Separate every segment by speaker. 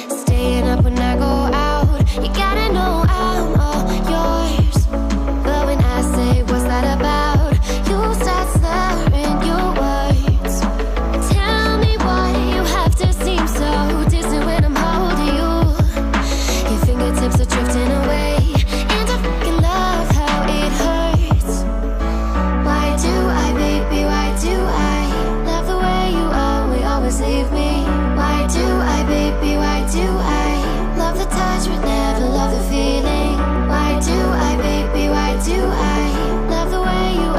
Speaker 1: Staying up when I go out, you gotta know I'm all yours. But when I say what's that about, you start slurring your words. Tell me why you have to seem so distant when I'm holding you. Your fingertips are drifting away, and I fucking love how it hurts. Why do I, baby, why do I love the way you always leave me? Why do I, baby, why do I love the touch but never love the feeling? Why do I, baby, why do I love the way you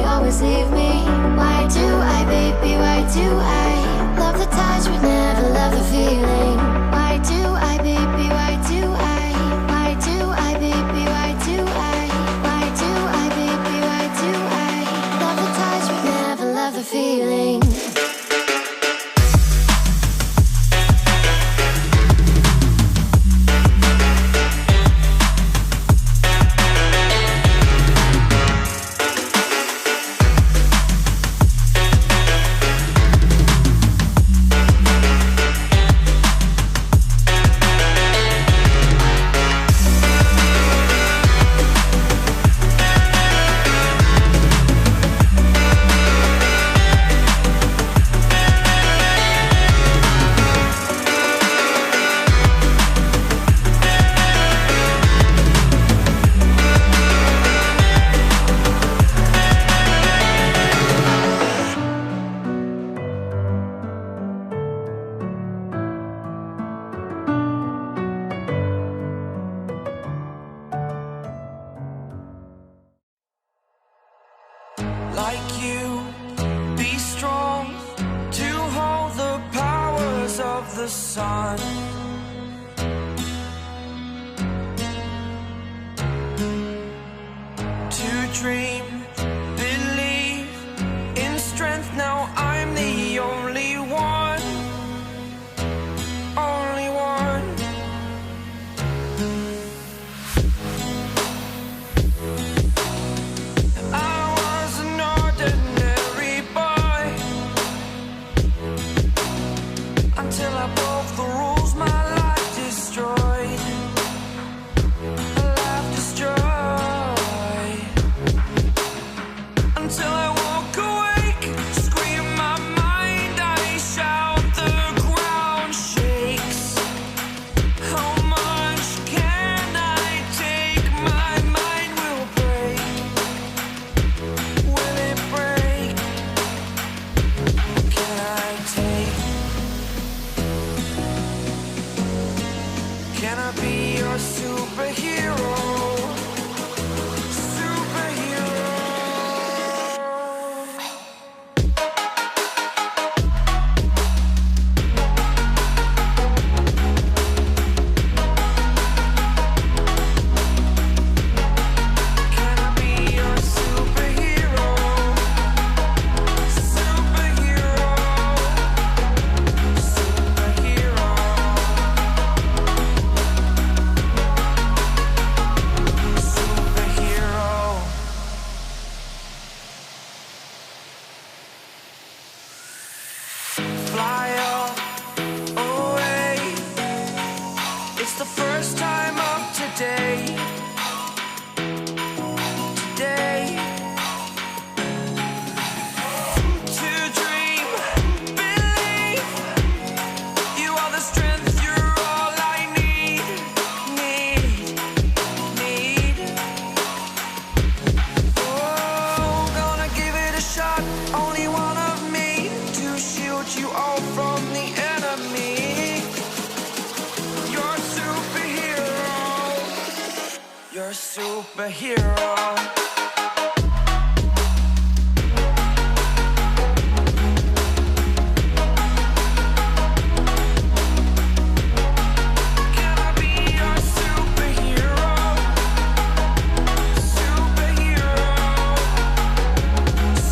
Speaker 1: always leave me? Why do I, baby, why do I love the touch but never love the feeling? Why do I, baby, why do I? Why do I, baby, why do I? Why do I, baby, why do I love the touch but never love the feeling?
Speaker 2: Like you, be strong to hold the powers of the sun. To dream, believe in strength. Now I'm the only one, only one. Until I broke the rules, my life destroyed. A life destroyed. Until I woke awake, scream my mind, I shout, the ground shakes. How much can I take? My mind will break. Will it break? Can I take? Can I be your superhero? Superhero. Can I be your superhero? Superhero. Superhero. Fly up away. It's the first time of today. Today. To dream, believe. You are the strength, you're all I need. Oh, gonna give it a shot. Only one of me to shield you all from the enemy. You're a superhero. You're a superhero. Can I be your superhero? Superhero.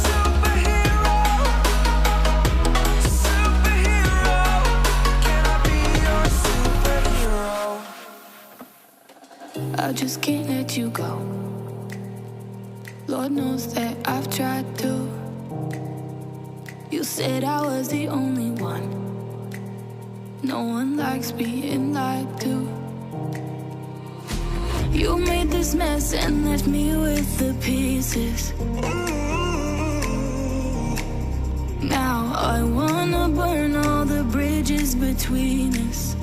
Speaker 2: Superhero. Superhero. Can I be your superhero?
Speaker 1: I just can't let you go. Lord knows that I've tried to. You said I was the only one.
Speaker 3: No one likes being lied to. You made this mess and left me with the pieces. Now I wanna burn all the bridges between us.